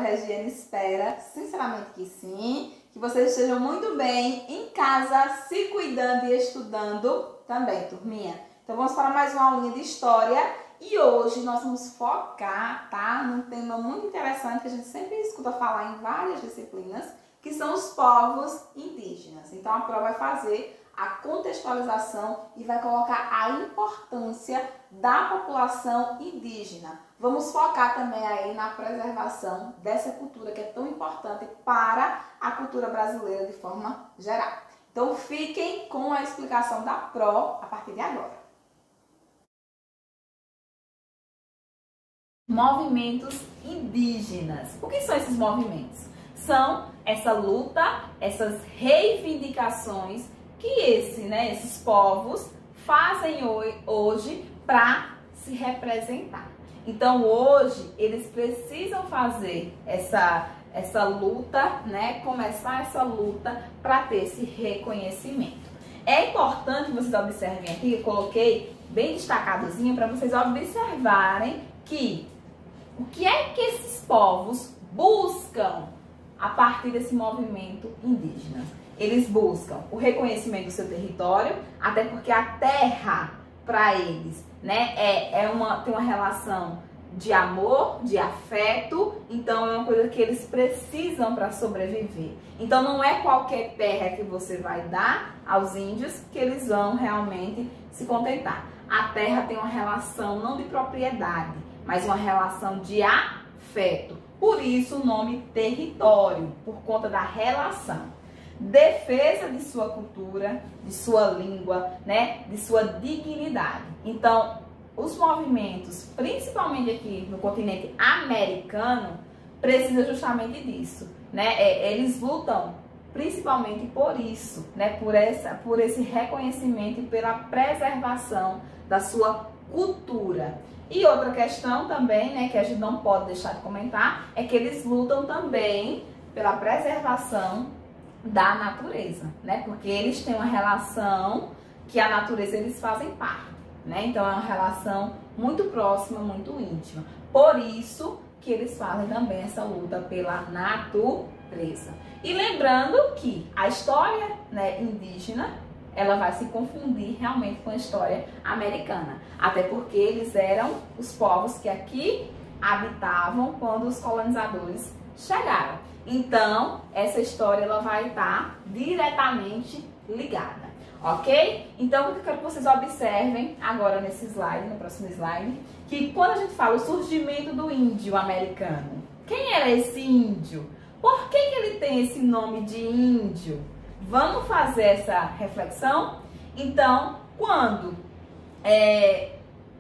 Regiane espera, sinceramente que sim, que vocês estejam muito bem em casa, se cuidando e estudando também, turminha. Então vamos para mais uma aulinha de história e hoje nós vamos focar, tá, num tema muito interessante que a gente sempre escuta falar em várias disciplinas, que são os povos indígenas. Então a prova vai fazer a contextualização e vai colocar a importância da população indígena. Vamos focar também aí na preservação dessa cultura que é tão importante para a cultura brasileira de forma geral. Então fiquem com a explicação da PRO a partir de agora. Movimentos indígenas. O que são esses movimentos? São essa luta, essas reivindicações que esses povos fazem hoje para se representar. Então hoje eles precisam fazer essa luta, né? Começar essa luta para ter esse reconhecimento. É importante vocês observem aqui, eu coloquei bem destacadozinho para vocês observarem que o que é que esses povos buscam a partir desse movimento indígena. Eles buscam o reconhecimento do seu território, até porque a terra, para eles, né, tem uma relação de amor, de afeto, então é uma coisa que eles precisam para sobreviver. Então não é qualquer terra que você vai dar aos índios que eles vão realmente se contentar. A terra tem uma relação não de propriedade, mas uma relação de afeto. Por isso o nome território, por conta da relação. Defesa de sua cultura, de sua língua, né, de sua dignidade. Então, os movimentos, principalmente aqui no continente americano, precisam justamente disso, né? Eles lutam principalmente por isso, né, por esse reconhecimento e pela preservação da sua cultura. E outra questão também, né, que a gente não pode deixar de comentar, é que eles lutam também pela preservação da natureza, né? Porque eles têm uma relação que a natureza eles fazem parte, né? Então é uma relação muito próxima, muito íntima. Por isso que eles fazem também essa luta pela natureza. E lembrando que a história, né, indígena, ela vai se confundir realmente com a história americana, até porque eles eram os povos que aqui habitavam quando os colonizadores chegaram. Então, essa história ela vai estar diretamente ligada, ok? Então, eu quero que vocês observem agora nesse slide, no próximo slide, que quando a gente fala o surgimento do índio americano, quem era esse índio? Por que ele tem esse nome de índio? Vamos fazer essa reflexão? Então, quando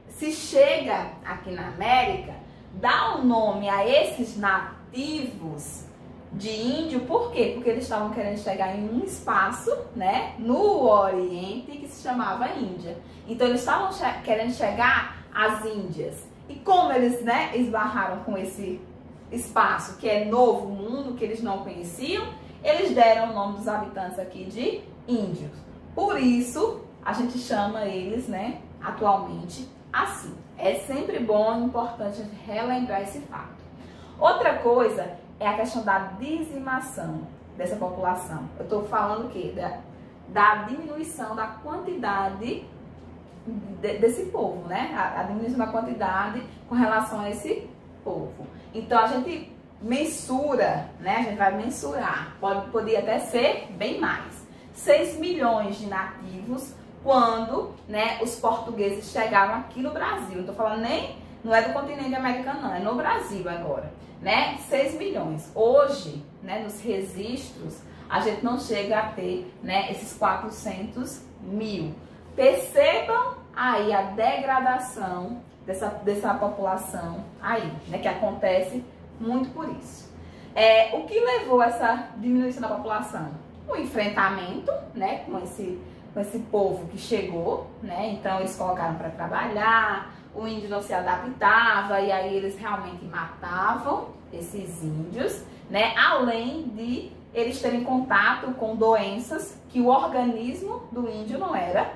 se chega aqui na América, dá o nome a esses nativos de índio, por quê? Porque eles estavam querendo chegar em um espaço, né, no Oriente, que se chamava Índia. Então eles estavam querendo chegar às Índias. E como eles, né, esbarraram com esse espaço que é novo mundo, que eles não conheciam, eles deram o nome dos habitantes aqui de índios. Por isso a gente chama eles, né, atualmente assim. É sempre bom e importante a gente relembrar esse fato. Outra coisa é a questão da dizimação dessa população. Eu estou falando o quê? Da diminuição da quantidade desse povo, né? A diminuição da quantidade com relação a esse povo. Então a gente mensura, né? A gente vai mensurar. Poderia até ser bem mais. 6 milhões de nativos quando, né, os portugueses chegaram aqui no Brasil. Não estou falando não é do continente americano, não, é no Brasil agora, né? 6 milhões. Hoje, né, nos registros, a gente não chega a ter, né, esses 400 mil. Percebam aí a degradação dessa população aí, né, que acontece muito por isso. O que levou a essa diminuição da população? O enfrentamento, né, com esse povo que chegou, né? Então eles colocaram para trabalhar, o índio não se adaptava e aí eles realmente matavam esses índios, né? Além de eles terem contato com doenças que o organismo do índio não era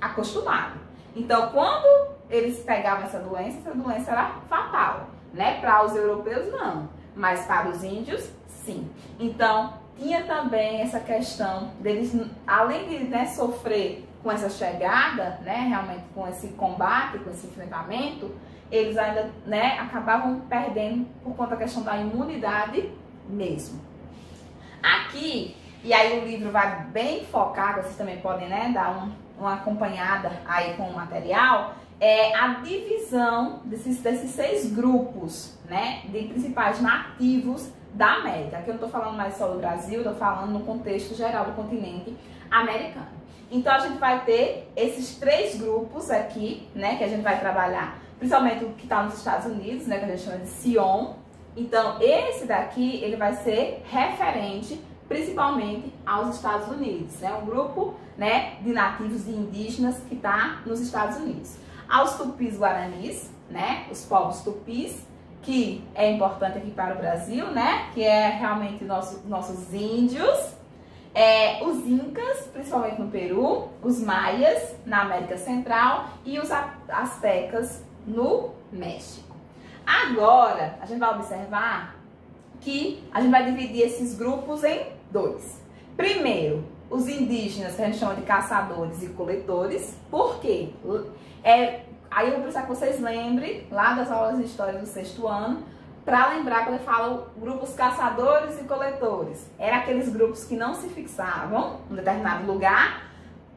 acostumado. Então, quando eles pegavam essa doença era fatal, né? Para os europeus, não. mas para os índios, sim. Então, tinha também essa questão deles, além de, né, sofrer com essa chegada, né, realmente com esse combate, com esse enfrentamento, eles ainda, né, acabavam perdendo por conta da questão da imunidade mesmo. Aqui, e aí o livro vai bem focado, vocês também podem, né, dar uma acompanhada aí com o material, é a divisão desses 6 grupos, né, de principais nativos da América. Aqui eu não estou falando mais só do Brasil, estou falando no contexto geral do continente americano. Então a gente vai ter esses 3 grupos aqui, né, que a gente vai trabalhar, principalmente o que está nos Estados Unidos, né, que a gente chama de Sion. Então esse daqui, ele vai ser referente principalmente aos Estados Unidos, né, um grupo, né, de nativos e indígenas que está nos Estados Unidos. Aos tupis guaranis, né, os povos tupis, que é importante aqui para o Brasil, né, que é realmente nossos índios, os incas, principalmente no Peru, os maias na América Central e os astecas no México. Agora, a gente vai observar que a gente vai dividir esses grupos em 2. Primeiro, os indígenas, que a gente chama de caçadores e coletores. Por quê? Aí eu vou precisar que vocês lembrem lá das aulas de história do 6º ano, para lembrar quando eu falo grupos caçadores e coletores. Eram aqueles grupos que não se fixavam em um determinado lugar,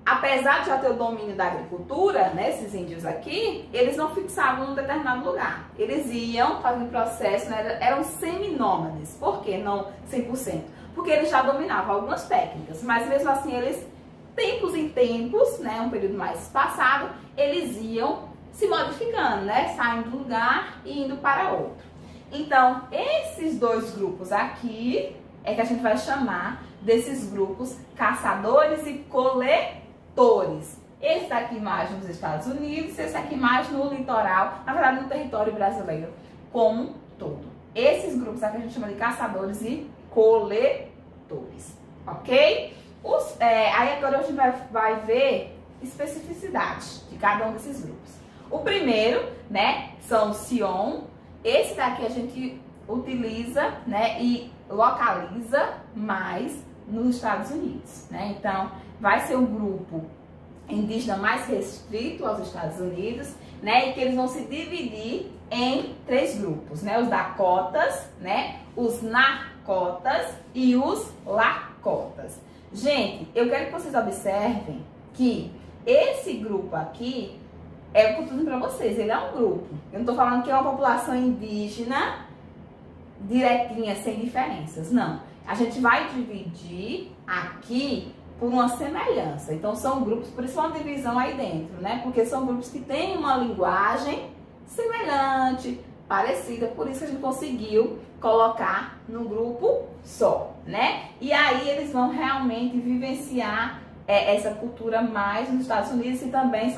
apesar de já ter o domínio da agricultura, né, esses índios aqui, eles não fixavam em um determinado lugar. Eles iam fazendo processo, né, eram seminômades. Por que não 100%? Porque eles já dominavam algumas técnicas, mas mesmo assim eles, tempos em tempos, né, um período mais espaçado, eles iam se modificando, né, saindo do lugar e indo para outro. Então, esses 2 grupos aqui é que a gente vai chamar desses grupos caçadores e coletores. Esse daqui mais nos Estados Unidos, esse aqui mais no litoral, na verdade no território brasileiro como um todo. Esses grupos aqui a gente chama de caçadores e coletores, ok? Aí agora a gente vai ver especificidades de cada um desses grupos. O primeiro, né, são Sion. Esse daqui a gente utiliza, né, e localiza mais nos Estados Unidos, né? Então, vai ser um grupo indígena mais restrito aos Estados Unidos, né, e que eles vão se dividir em 3 grupos, né? Os Dakotas, né, os Nakotas e os Lakotas. Gente, eu quero que vocês observem que esse grupo aqui é o que eu estou dizendo para vocês, ele é um grupo. Eu não estou falando que é uma população indígena direitinha, sem diferenças. Não. A gente vai dividir aqui por uma semelhança. Então, são grupos, por isso uma divisão aí dentro, né? Porque são grupos que têm uma linguagem semelhante, parecida. Por isso que a gente conseguiu colocar num grupo só, né? E aí eles vão realmente vivenciar essa cultura mais nos Estados Unidos, e também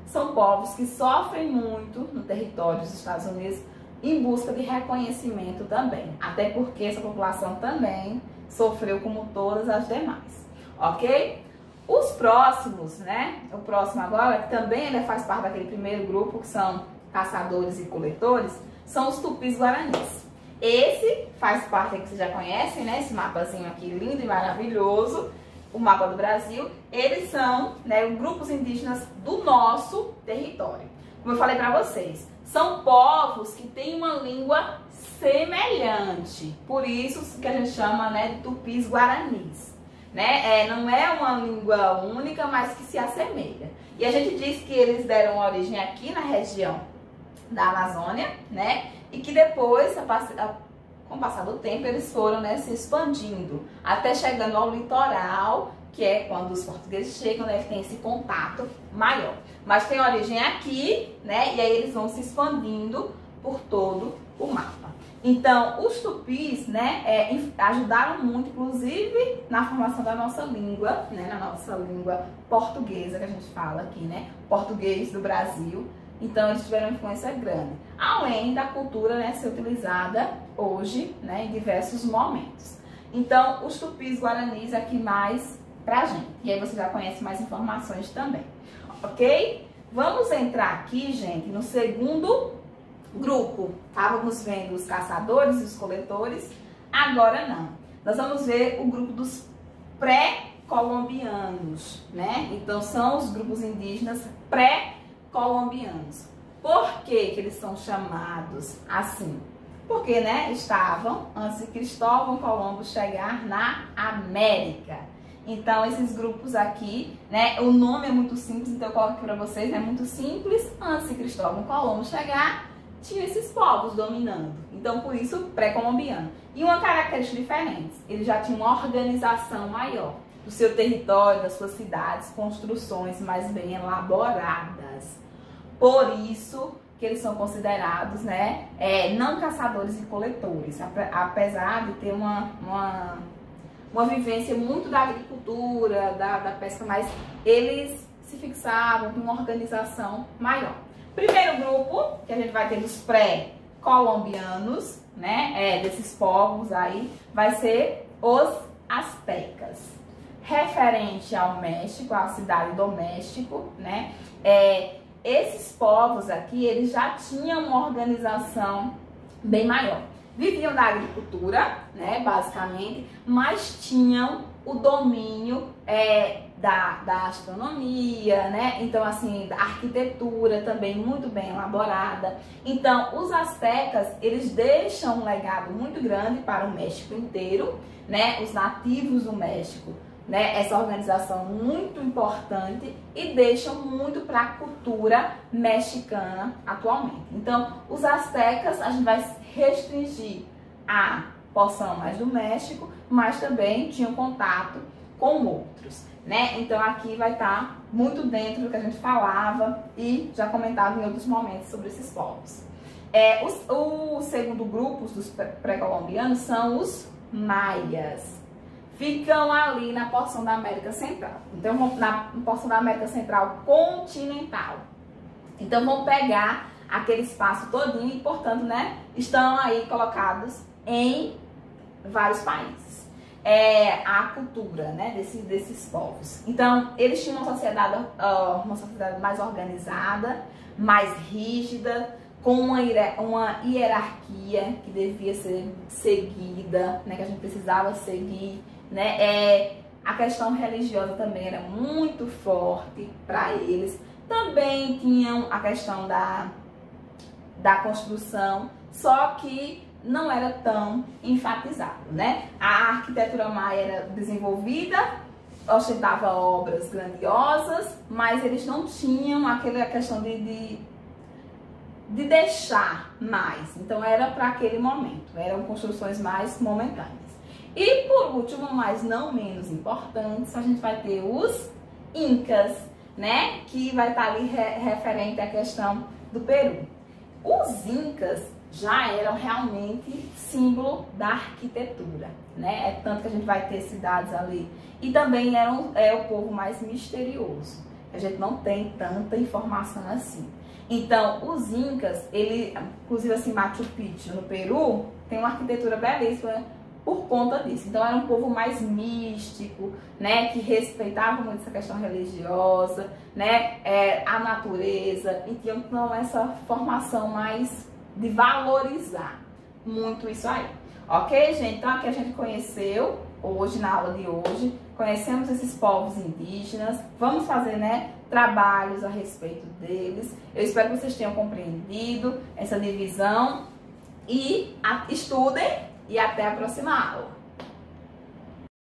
são povos que sofrem muito no território dos Estados Unidos em busca de reconhecimento também. Até porque essa população também sofreu como todas as demais, ok? Os próximos, né? O próximo agora, que também ele faz parte daquele primeiro grupo, que são caçadores e coletores, são os tupis guaranis. Esse faz parte, que vocês já conhecem, né? Esse mapazinho aqui lindo e maravilhoso, o mapa do Brasil. Eles são, né, grupos indígenas do nosso território. Como eu falei para vocês, são povos que têm uma língua semelhante. Por isso que a gente chama, né, de tupis guaranis. Né? Não é uma língua única, mas que se assemelha. E a gente diz que eles deram origem aqui na região da Amazônia, né? E que depois, com o passar do tempo, eles foram, né, se expandindo, até chegando ao litoral, que é quando os portugueses chegam, né, eles têm esse contato maior. Mas tem origem aqui, né, e aí eles vão se expandindo por todo o mapa. Então, os tupis, né, ajudaram muito, inclusive, na formação da nossa língua, né, na nossa língua portuguesa, que a gente fala aqui, né, português do Brasil. Então, eles tiveram uma influência grande, além da cultura, né, ser utilizada hoje, né, em diversos momentos. Então, os tupis guaranis aqui mais pra gente. E aí você já conhece mais informações também, ok? Vamos entrar aqui, gente, no segundo grupo, estávamos vendo os caçadores e os coletores, agora não. Nós vamos ver o grupo dos pré-colombianos, né? Então são os grupos indígenas pré-colombianos. Por que que eles são chamados assim? Porque, né, estavam antes de Cristóvão Colombo chegar na América. Então, esses grupos aqui, né, o nome é muito simples, então eu coloco aqui para vocês, é muito simples. Antes de Cristóvão Colombo chegar, tinha esses povos dominando. Então, por isso, pré-colombiano. E uma característica diferente, ele já tinha uma organização maior do seu território, das suas cidades, construções mais bem elaboradas. Por isso que eles são considerados, né, não caçadores e coletores, apesar de ter uma vivência muito da agricultura, da pesca, mas eles se fixavam com uma organização maior. Primeiro grupo que a gente vai ter dos pré-colombianos, né, desses povos aí, vai ser os astecas. Referente ao México, à cidade do México, né, esses povos aqui, eles já tinham uma organização bem maior. Viviam da agricultura, né, basicamente, mas tinham o domínio da astronomia, né? Então, assim, da arquitetura também muito bem elaborada. Então, os astecas, eles deixam um legado muito grande para o México inteiro, né? Os nativos do México, né? Essa organização muito importante e deixam muito para a cultura mexicana atualmente. Então, os astecas, a gente vai restringir a porção mais do México, mas também tinham contato com outros, né? Então aqui vai estar muito dentro do que a gente falava e já comentava em outros momentos sobre esses povos. O segundo grupo dos pré-colombianos são os maias. Ficam ali na porção da América Central. Então, na porção da América Central continental. Então, vão pegar aquele espaço todinho e, portanto, né, estão aí colocados em vários países. A cultura, né, desses povos. Então, eles tinham uma sociedade mais organizada, mais rígida, com uma hierarquia que devia ser seguida, né, que a gente precisava seguir, né? A questão religiosa também era muito forte para eles. Também tinham a questão da construção, só que não era tão enfatizado, né? A arquitetura maia era desenvolvida, ostentava obras grandiosas, mas eles não tinham aquela questão de deixar mais. Então era para aquele momento, eram construções mais momentâneas. E por último, mas não menos importantes, a gente vai ter os incas, né? Que vai estar ali referente à questão do Peru. Os incas já eram realmente símbolo da arquitetura, né? Tanto que a gente vai ter cidades ali. E também o povo mais misterioso. A gente não tem tanta informação assim. Então, os incas, inclusive assim, Machu Picchu no Peru, tem uma arquitetura belíssima por conta disso. Então, era um povo mais místico, né? Que respeitava muito essa questão religiosa, né? A natureza, e tinham então, essa formação mais de valorizar muito isso aí. Ok, gente? Então, aqui a gente conheceu, hoje, na aula de hoje, conhecemos esses povos indígenas. Vamos fazer, né, trabalhos a respeito deles. Eu espero que vocês tenham compreendido essa divisão. E estudem e até a próxima aula.